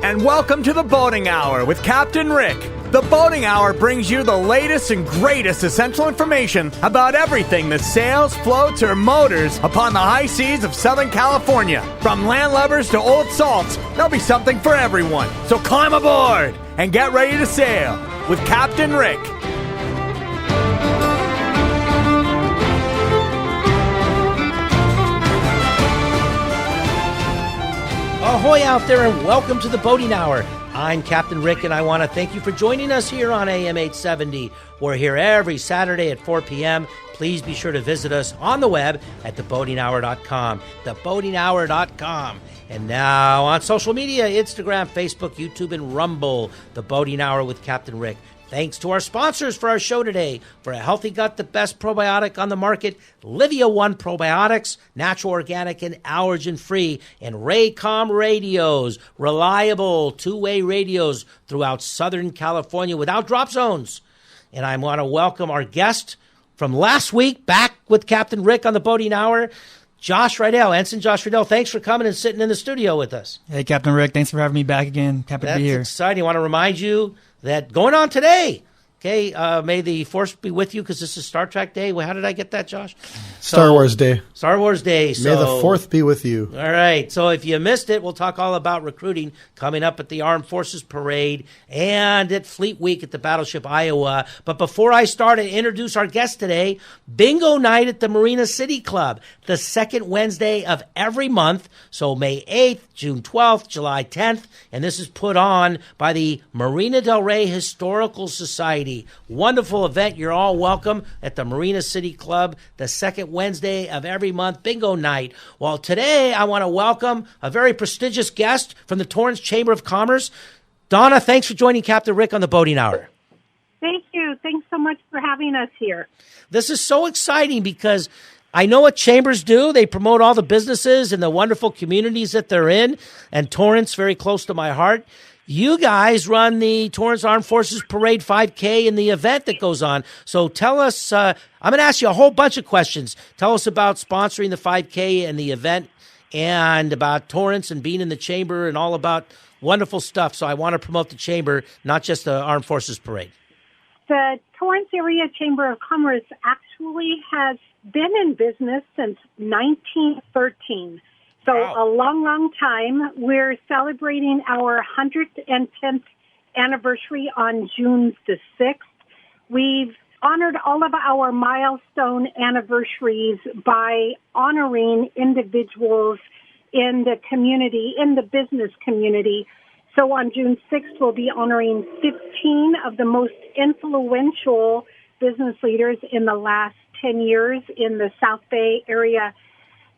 and welcome to the Boating Hour with Captain Rick. The Boating Hour brings you the latest and greatest essential information about everything that sails, floats, or motors upon the high seas of Southern California. From landlubbers to old salts, there'll be something for everyone. So climb aboard and get ready to sail with Captain Rick. Ahoy out there and welcome to the Boating Hour. I'm Captain Rick and I want to thank you for joining us here on AM 870. We're here every Saturday at 4 p.m. Please be sure to visit us on the web at theboatinghour.com, theboatinghour.com. And now on social media, Instagram, Facebook, YouTube, and Rumble, The Boating Hour with Captain Rick. Thanks to our sponsors for our show today. For a healthy gut, the best probiotic on the market, Livia One Probiotics, natural, organic, and allergen-free, and Raycom radios, reliable two-way radios throughout Southern California without drop zones. And I want to welcome our guest from last week, back with Captain Rick on the Boating Hour, Josh Rydell, Ensign Josh Rydell. Thanks for coming and sitting in the studio with us. Hey, Captain Rick. Thanks for having me back again. Happy to be here. That's exciting. I want to remind you that going on today, okay, may the force be with you because this is Star Trek Day. Well, how did I get that, Josh? Star Wars Day. Star Wars Day. So, may the 4th be with you. All right. So if you missed it, we'll talk all about recruiting coming up at the Armed Forces Parade and at Fleet Week at the Battleship Iowa. But before I start to introduce our guest today, Bingo Night at the Marina City Club, the second Wednesday of every month. So May 8th, June 12th, July 10th. And this is put on by the Marina del Rey Historical Society. Wonderful event. You're all welcome at the Marina City Club, the second Wednesday of every month, Bingo Night. Well, today I want to welcome a very prestigious guest from the Torrance Chamber of Commerce. Donna, thanks for joining Captain Rick on the Boating Hour. Thank you. Thanks so much for having us here. This is so exciting because I know what chambers do. They promote all the businesses and the wonderful communities that they're in, and Torrance, very close to my heart. You guys run the Torrance Armed Forces Parade 5K and the event that goes on. So tell us, I'm going to ask you a whole bunch of questions. Tell us about sponsoring the 5K and the event and about Torrance and being in the chamber and all about wonderful stuff. So I want to promote the chamber, not just the Armed Forces Parade. The Torrance Area Chamber of Commerce actually has been in business since 1913. So wow. A long, long time. We're celebrating our 110th anniversary on June the 6th. We've honored all of our milestone anniversaries by honoring individuals in the community, in the business community. So on June 6th, we'll be honoring 15 of the most influential business leaders in the last 10 years in the South Bay area.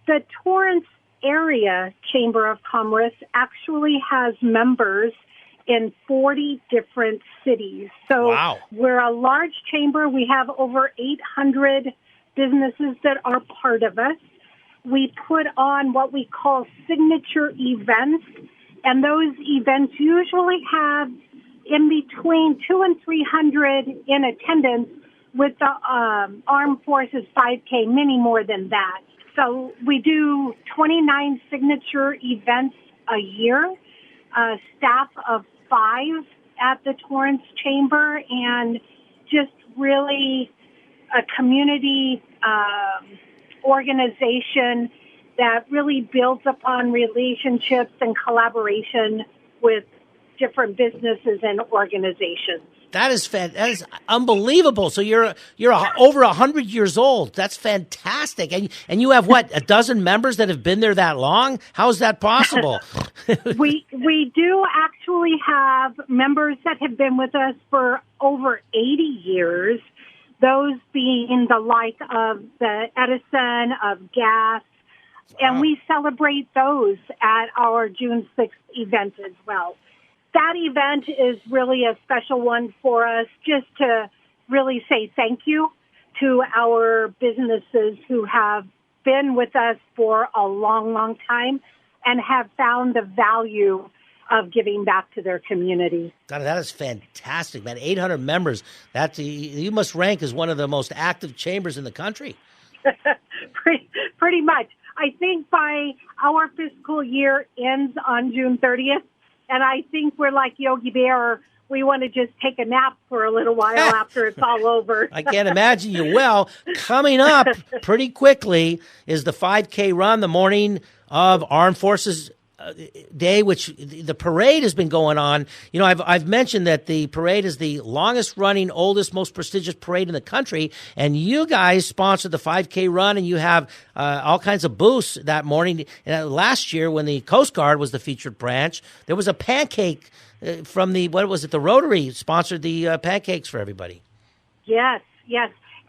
The Torrance Area Chamber of Commerce actually has members in 40 different cities. So wow. We're a large chamber. We have over 800 businesses that are part of us. We put on what we call signature events, and those events usually have in between 200 and 300 in attendance, with the Armed Forces 5K, many more than that. So we do 29 signature events a year, staff of 5 at the Torrance Chamber, and just really a community organization that really builds upon relationships and collaboration with different businesses and organizations. That is unbelievable. So you're over 100 years old. That's fantastic. And you have what, a dozen members that have been there that long? How is that possible? We do actually have members that have been with us for over 80 years. Those being the like of the Edison, of Gas, and we celebrate those at our June 6th event as well. That event is really a special one for us, just to really say thank you to our businesses who have been with us for a long, long time and have found the value of giving back to their community. God, that is fantastic, man. 800 members. You must rank as one of the most active chambers in the country. Pretty much. I think by our fiscal year ends on June 30th, And I think we're like Yogi Bear. We want to just take a nap for a little while after it's all over. I can't imagine you will. Coming up pretty quickly is the 5K run, the morning of Armed Forces Day, which the parade has been going on. You know, I've mentioned that the parade is the longest running, oldest, most prestigious parade in the country, and you guys sponsored the 5K run, and you have all kinds of booths that morning. Last year, when the Coast Guard was the featured branch, there was a pancake from the Rotary sponsored the pancakes for everybody. Yes.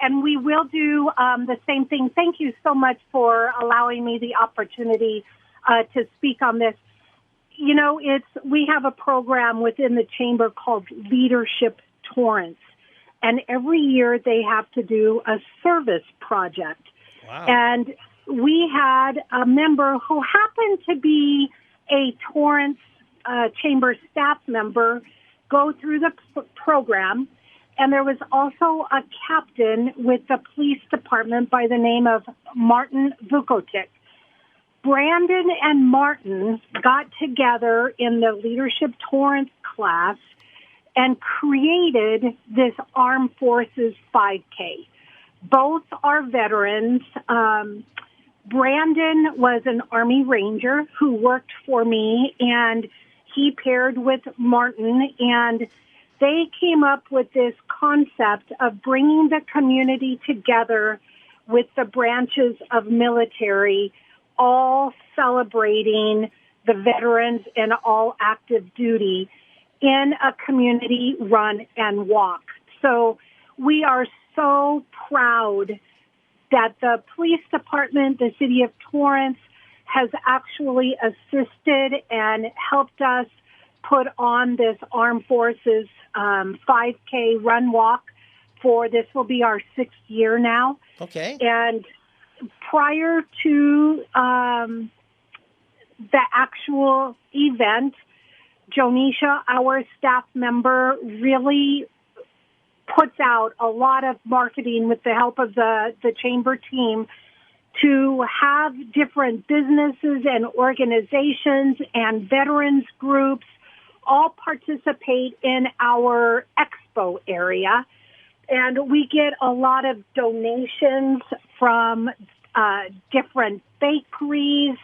And we will do the same thing. Thank you so much for allowing me the opportunity to speak on this. You know, we have a program within the Chamber called Leadership Torrance. And every year they have to do a service project. Wow. And we had a member who happened to be a Torrance Chamber staff member go through the program, and there was also a captain with the police department by the name of Martin Vukotic. Brandon and Martin got together in the Leadership Torrance class and created this Armed Forces 5K. Both are veterans. Brandon was an Army Ranger who worked for me, and he paired with Martin, and they came up with this concept of bringing the community together with the branches of military, all celebrating the veterans and all active duty in a community run and walk. So we are so proud that the police department, the city of Torrance, has actually assisted and helped us put on this Armed Forces 5K run walk this will be our 6th year now. Okay. And prior to the actual event, Jonisha, our staff member, really puts out a lot of marketing with the help of the chamber team to have different businesses and organizations and veterans groups all participate in our expo area. And we get a lot of donations from different bakeries,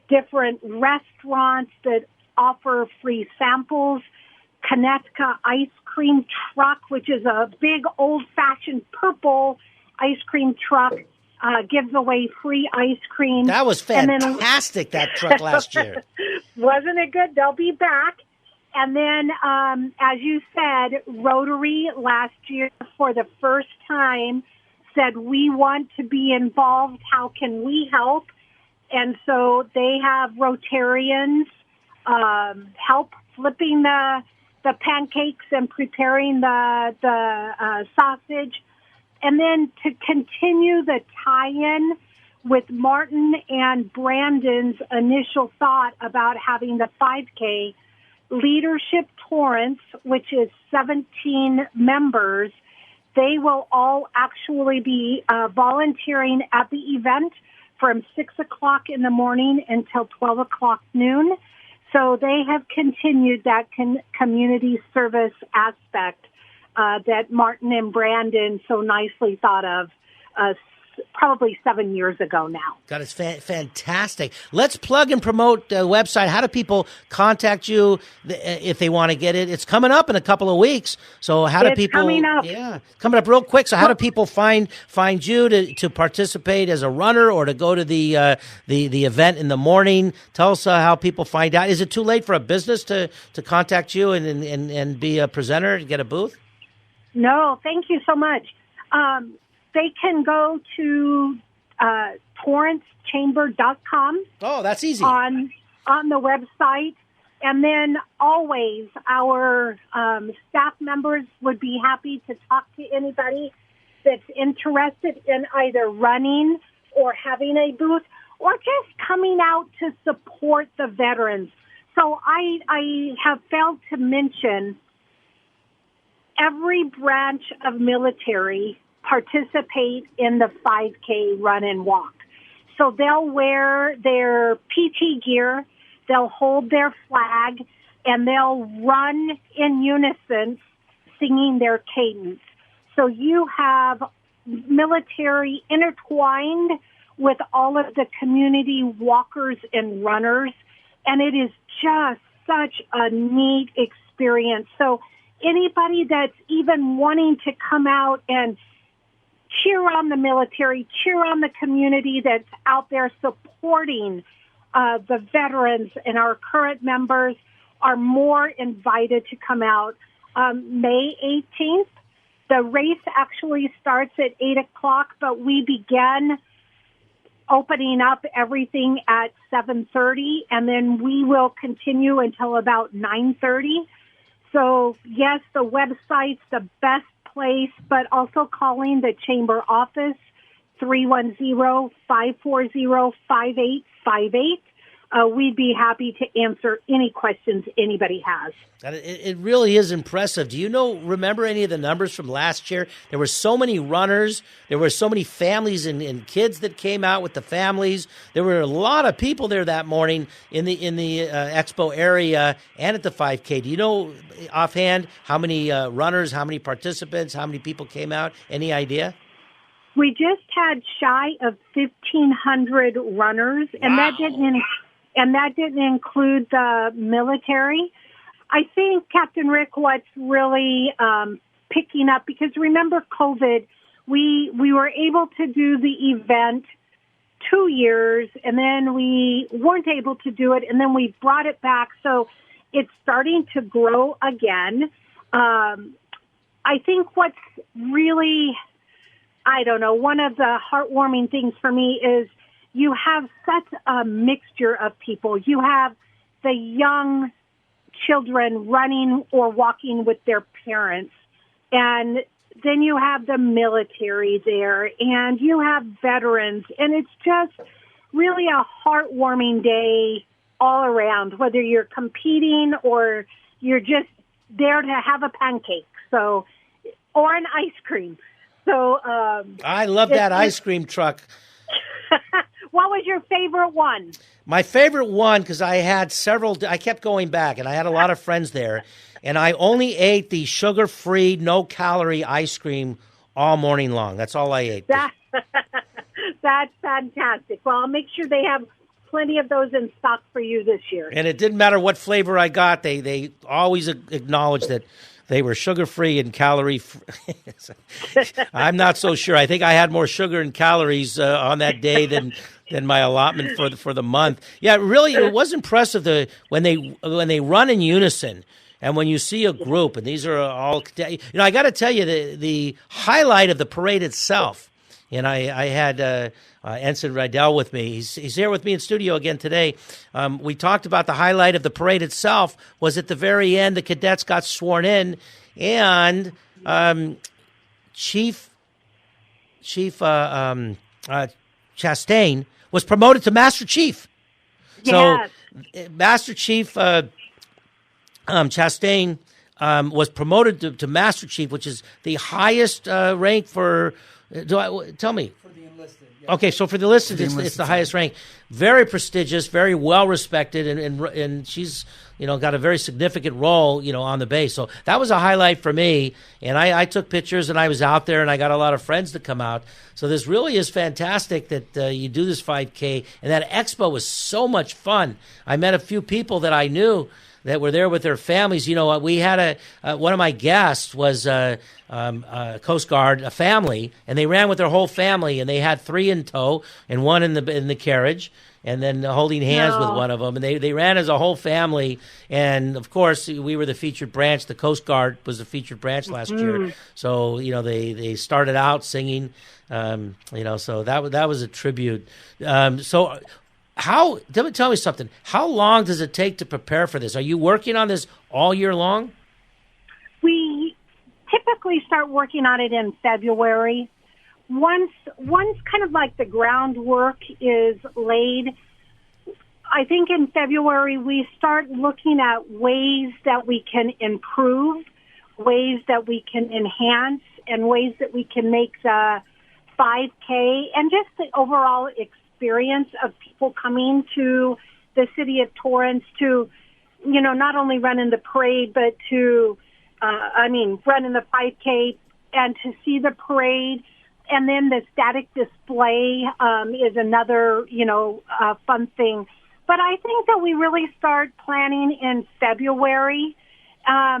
different restaurants that offer free samples. Kanetka Ice Cream Truck, which is a big old-fashioned purple ice cream truck, gives away free ice cream. That was fantastic, that truck last year. Wasn't it good? They'll be back. And then, as you said, Rotary last year for the first time said, we want to be involved. How can we help? And so they have Rotarians help flipping the pancakes and preparing the sausage. And then to continue the tie-in with Martin and Brandon's initial thought about having the 5K, Leadership Torrance, which is 17 members, they will all actually be volunteering at the event from 6 o'clock in the morning until 12 o'clock noon. So they have continued that community service aspect that Martin and Brandon so nicely thought of probably 7 years ago now. God, it's fantastic. Let's plug and promote the website. How do people contact you if they want to get it? It's coming up in a couple of weeks. So how do people? Coming up. Yeah, coming up real quick. So how do people find you to participate as a runner or to go to the event in the morning? Tell us how people find out. Is it too late for a business to contact you and be a presenter and get a booth? No, thank you so much. They can go to torrancechamber.com. Oh, that's easy. On the website. And then always our staff members would be happy to talk to anybody that's interested in either running or having a booth or just coming out to support the veterans. So I have failed to mention every branch of military participate in the 5K run and walk. So they'll wear their PT gear they'll hold their flag, and they'll run in unison singing their cadence. So you have military intertwined with all of the community walkers and runners, and it is just such a neat experience. So anybody that's even wanting to come out and cheer on the military, cheer on the community that's out there supporting the veterans and our current members are more invited to come out. May 18th, the race actually starts at 8 o'clock, but we begin opening up everything at 7:30, and then we will continue until about 9:30. So, yes, the website's the best place, but also calling the chamber office, 310-540-5858. We'd be happy to answer any questions anybody has. It really is impressive. Do you remember any of the numbers from last year? There were so many runners. There were so many families and kids that came out with the families. There were a lot of people there that morning in the expo area and at the 5K. Do you know offhand how many runners, how many participants, how many people came out? Any idea? We just had shy of 1,500 runners, and Wow. that didn't include the military. I think, Captain Rick, what's really picking up, because remember COVID, we were able to do the event 2 years, and then we weren't able to do it, and then we brought it back. So it's starting to grow again. I think what's really, one of the heartwarming things for me is you have such a mixture of people. You have the young children running or walking with their parents, and then you have the military there, and you have veterans, and it's just really a heartwarming day all around, whether you're competing or you're just there to have a pancake, or an ice cream. So I love that ice cream truck. What was your favorite one? My favorite one, because I had several, I kept going back, and I had a lot of friends there, and I only ate the sugar-free, no-calorie ice cream all morning long. That's all I ate. That's fantastic. Well, I'll make sure they have plenty of those in stock for you this year. And it didn't matter what flavor I got. They always acknowledged that they were sugar-free and calorie-free. I'm not so sure. I think I had more sugar and calories on that day than my allotment for the month. Yeah, really, it was impressive when they run in unison. And when you see a group, and these are all, I got to tell you, the highlight of the parade itself, and I had Ensign Rydell with me. He's here with me in studio again today. We talked about the highlight of the parade itself was at the very end, the cadets got sworn in, and Chief Chastain was promoted to Master Chief. Yes. So Master Chief Chastain was promoted to Master Chief, which is the highest rank for. Tell me. For the enlisted. Yeah. Okay, so for the enlisted, it's the highest rank. Very prestigious, very well respected, and she's got a very significant role on the base. So that was a highlight for me. And I took pictures, and I was out there, and I got a lot of friends to come out. So this really is fantastic that you do this 5K, and that expo was so much fun. I met a few people that I knew that were there with their families. We had one of my guests was a Coast Guard, a family, and they ran with their whole family, and they had 3 in tow and 1 in the carriage, and then holding hands with one of them, and they ran as a whole family. And of course, we were the featured branch. The Coast Guard was the featured branch last year, so they started out singing. So that was a tribute. Tell me something. How long does it take to prepare for this? Are you working on this all year long? We typically start working on it in February. Once kind of like the groundwork is laid, I think in February we start looking at ways that we can improve, ways that we can enhance, and ways that we can make the 5K and just the overall experience of people coming to the city of Torrance to, not only run in the parade, but to, run in the 5K and to see the parade. And then the static display is another, fun thing. But I think that we really start planning in February. I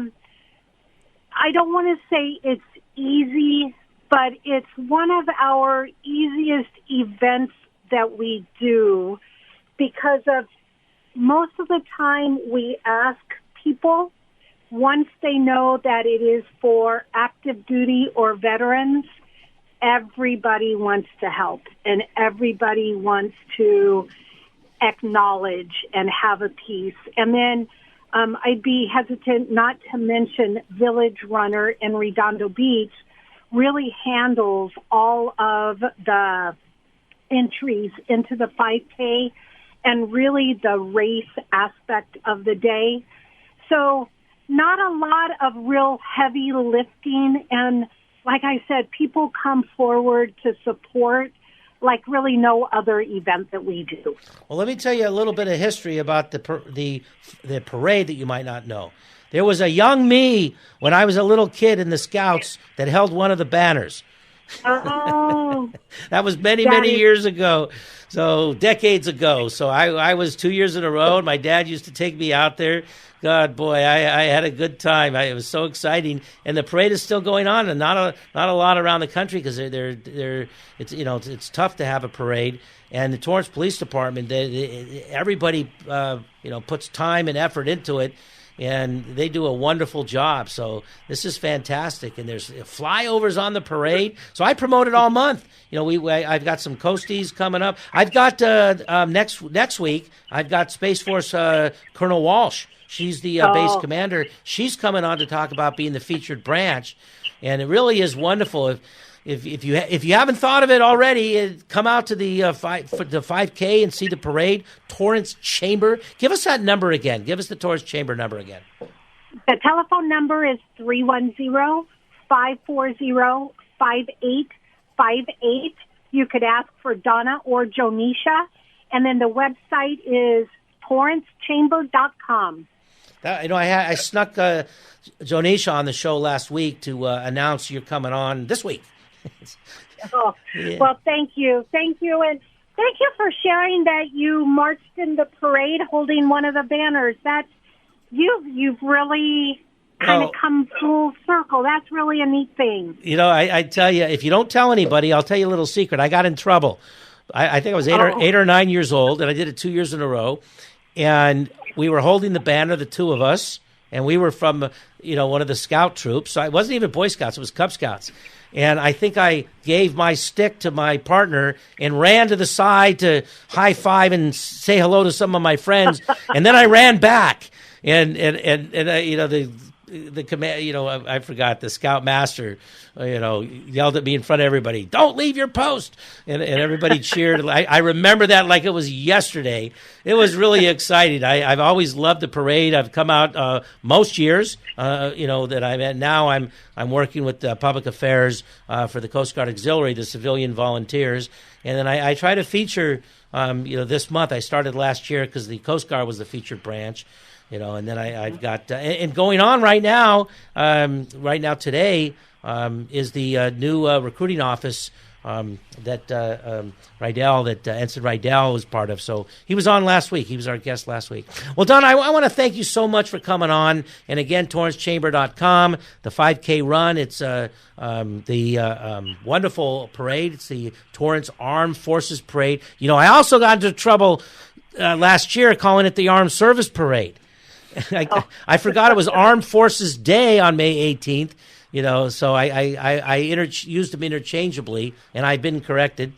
don't want to say it's easy, but it's one of our easiest events that we do because of most of the time we ask people, once they know that it is for active duty or veterans, everybody wants to help and everybody wants to acknowledge and have a piece. And then I'd be hesitant not to mention Village Runner in Redondo Beach really handles all of the entries into the 5K and really the race aspect of the day. So not a lot of real heavy lifting. And like I said, people come forward to support like really no other event that we do. Well, let me tell you a little bit of history about the parade that you might not know. There was a young me when I was a little kid in the Scouts that held one of the banners. Oh. That was many years ago, so decades ago. So I was 2 years in a row, and my dad used to take me out there. God, boy, I had a good time. It was so exciting, and the parade is still going on, and not a lot around the country because it's tough to have a parade. And the Torrance Police Department, everybody puts time and effort into it, and they do a wonderful job. So this is fantastic, and there's flyovers on the parade. So I promote it all month. I've got some coasties coming up. I've got next week. I've got Space Force Colonel Walsh. She's the base commander. She's coming on to talk about being the featured branch, and it really is wonderful. If you haven't thought of it already, come out to the 5K and see the parade. Torrance Chamber. Give us that number again. Give us the Torrance Chamber number again. The telephone number is 310-540-5858. You could ask for Donna or Jonisha, and then the website is torrancechamber.com. I snuck Jonisha on the show last week to announce you're coming on this week. Yeah. Well, thank you. And thank you for sharing that you marched in the parade holding one of the banners. You've really kind of come full circle. That's really a neat thing. I tell you, if you don't tell anybody, I'll tell you a little secret. I got in trouble. I think I was 8 or 9 years old, and I did it 2 years in a row. And we were holding the banner, the two of us, and we were from, one of the scout troops. So it wasn't even Boy Scouts, it was Cub Scouts. And I think I gave my stick to my partner and ran to the side to high five and say hello to some of my friends. And then I ran back, and the command, I forgot, the scout master, yelled at me in front of everybody, "Don't leave your post," and everybody cheered. I remember that like it was yesterday. It was really exciting. I've always loved the parade. I've come out most years, that I'm at. Now I'm working with public affairs for the Coast Guard Auxiliary, the civilian volunteers, and then I try to feature. This month I started last year because the Coast Guard was the featured branch. And then I've got and going on right now today is the new recruiting office that Ensign Rydell was part of. So he was on last week. He was our guest last week. Well, Don, I want to thank you so much for coming on. And again, torrancechamber.com, the 5K run. It's the wonderful parade. It's the Torrance Armed Forces Parade. I also got into trouble last year calling it the Armed Service Parade. I forgot it was Armed Forces Day on May 18th, so I used them interchangeably, and I've been corrected.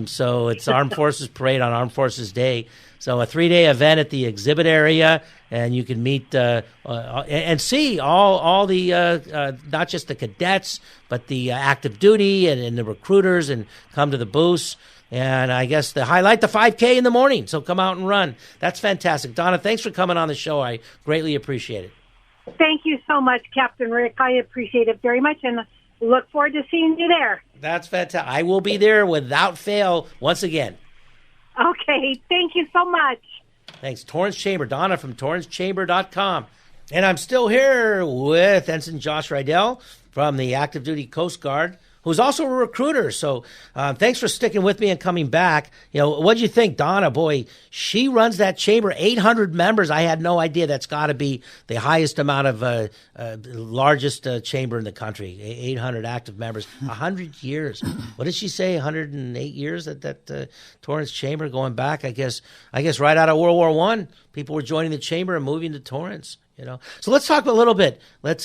So it's Armed Forces Parade on Armed Forces Day. So a 3-day event at the exhibit area, and you can meet and see all the not just the cadets, but the active duty and the recruiters, and come to the booths. And I guess the 5K in the morning. So come out and run. That's fantastic. Donna, thanks for coming on the show. I greatly appreciate it. Thank you so much, Captain Rick. I appreciate it very much and look forward to seeing you there. That's fantastic. I will be there without fail once again. Okay. Thank you so much. Thanks. Torrance Chamber. Donna from torrancechamber.com. And I'm still here with Ensign Josh Rydell from the Active Duty Coast Guard, who's also a recruiter. So thanks for sticking with me and coming back. What'd you think, Donna? Boy, she runs that chamber, 800 members. I had no idea. That's got to be the highest amount of largest chamber in the country, 800 active members, 100 years. What did she say, 108 years at that Torrance Chamber going back? I guess right out of World War I, people were joining the chamber and moving to Torrance. So let's talk a little bit. Let's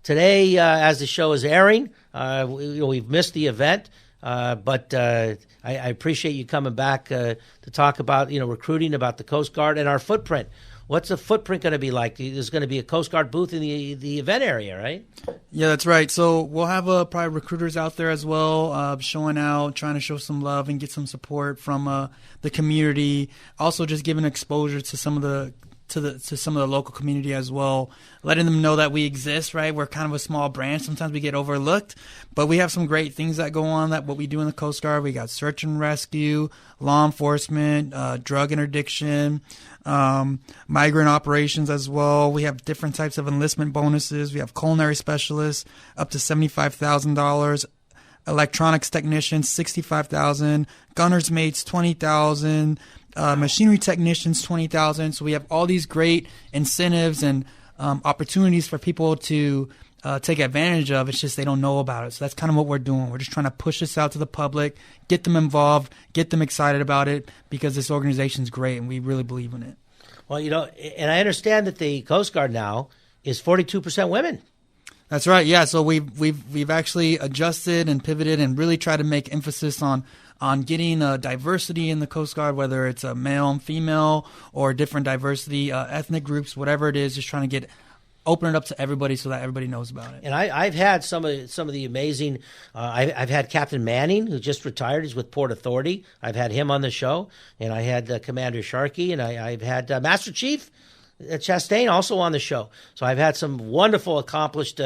today, as the show is airing, we've missed the event, but I appreciate you coming back to talk about recruiting, about the Coast Guard and our footprint. What's the footprint going to be like? There's going to be a Coast Guard booth in the event area, right? Yeah, that's right. So we'll have probably recruiters out there as well, showing out, trying to show some love and get some support from the community. Also, just giving exposure to some of the local community as well, letting them know that we exist, right? We're kind of a small branch. Sometimes we get overlooked, but we have some great things that go on, that what we do in the Coast Guard. We got search and rescue, law enforcement, drug interdiction, migrant operations as well. We have different types of enlistment bonuses. We have culinary specialists up to $75,000. Electronics technicians, $65,000. Gunners mates, $20,000. Machinery technicians, $20,000. So we have all these great incentives and opportunities for people to take advantage of. It's just they don't know about it. So that's kind of what we're doing. We're just trying to push this out to the public, get them involved, get them excited about it, because this organization is great and we really believe in it. Well, and I understand that the Coast Guard now is 42% women. That's right. Yeah. So we've actually adjusted and pivoted and really tried to make emphasis on getting diversity in the Coast Guard, whether it's a male and female or different diversity, ethnic groups, whatever it is, just trying to open it up to everybody so that everybody knows about it. And I've had some of the amazing. I've had Captain Manning, who just retired. He's with Port Authority. I've had him on the show, and I had Commander Sharkey, and I've had Master Chief Chastain also on the show. So I've had some wonderful, accomplished,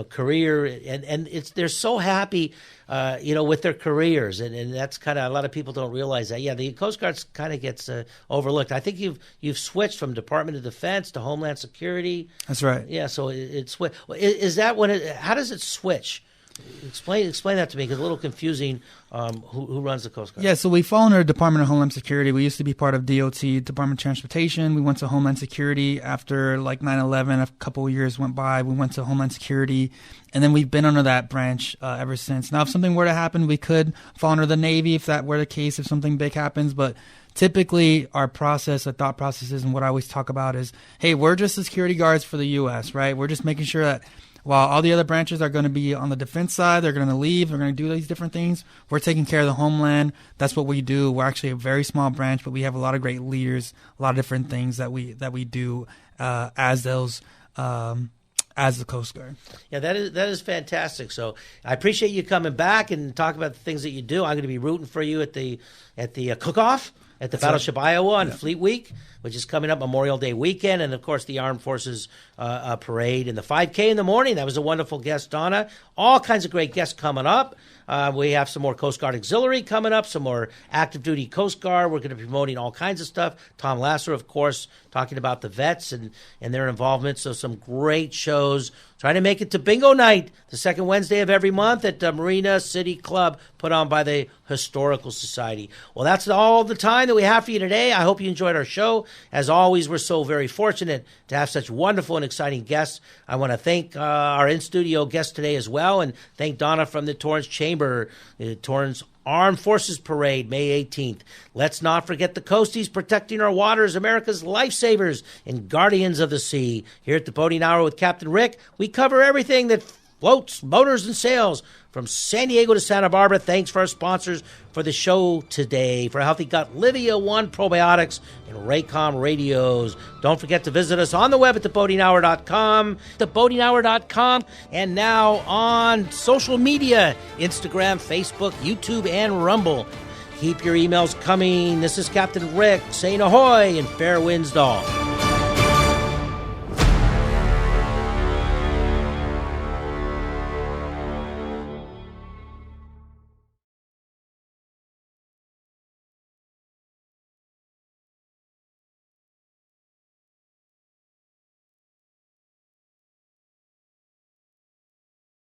career, and they're so happy, with their careers, and that's kind of, a lot of people don't realize that. Yeah, the Coast Guard kind of gets overlooked. I think you've switched from Department of Defense to Homeland Security. That's right. Yeah, so it's is that how does it switch? Explain that to me, because it's a little confusing. Who runs the Coast Guard? Yeah, so we fall under Department of Homeland Security. We used to be part of DOT, Department of Transportation. We went to Homeland Security after 9/11. A couple of years went by. We went to Homeland Security, and then we've been under that branch ever since. Now, if something were to happen, we could fall under the Navy if that were the case, if something big happens. But typically, our thought processes, and what I always talk about is, hey, we're just the security guards for the U.S., right? We're just making sure that while all the other branches are going to be on the defense side, they're going to leave, they're going to do these different things, we're taking care of the homeland. That's what we do. We're actually a very small branch, but we have a lot of great leaders, a lot of different things that we do as the Coast Guard. Yeah, that is fantastic. So I appreciate you coming back and talking about the things that you do. I'm going to be rooting for you at the cook-off at the Battleship Iowa on Fleet Week, which is coming up Memorial Day weekend, and, of course, the Armed Forces Parade and the 5K in the morning. That was a wonderful guest, Donna. All kinds of great guests coming up. We have some more Coast Guard Auxiliary coming up, some more active duty Coast Guard. We're going to be promoting all kinds of stuff. Tom Lasser, of course, talking about the vets and their involvement. So some great shows. Trying to make it to Bingo Night, the second Wednesday of every month at Marina City Club, put on by the Historical Society. Well, that's all the time that we have for you today. I hope you enjoyed our show. As always, we're so very fortunate to have such wonderful and exciting guests. I want to thank our in-studio guests today as well, and thank Donna from the Torrance Chamber, the Torrance Armed Forces Parade, May 18th. Let's not forget the Coasties protecting our waters, America's lifesavers and guardians of the sea. Here at the Boating Hour with Captain Rick, we cover everything that floats, motors, and sails from San Diego to Santa Barbara. Thanks for our sponsors for the show today. For a Healthy Gut, Livia One Probiotics and Raycom Radios. Don't forget to visit us on the web at theboatinghour.com, theboatinghour.com, and now on social media, Instagram, Facebook, YouTube, and Rumble. Keep your emails coming. This is Captain Rick saying ahoy and fair winds to all.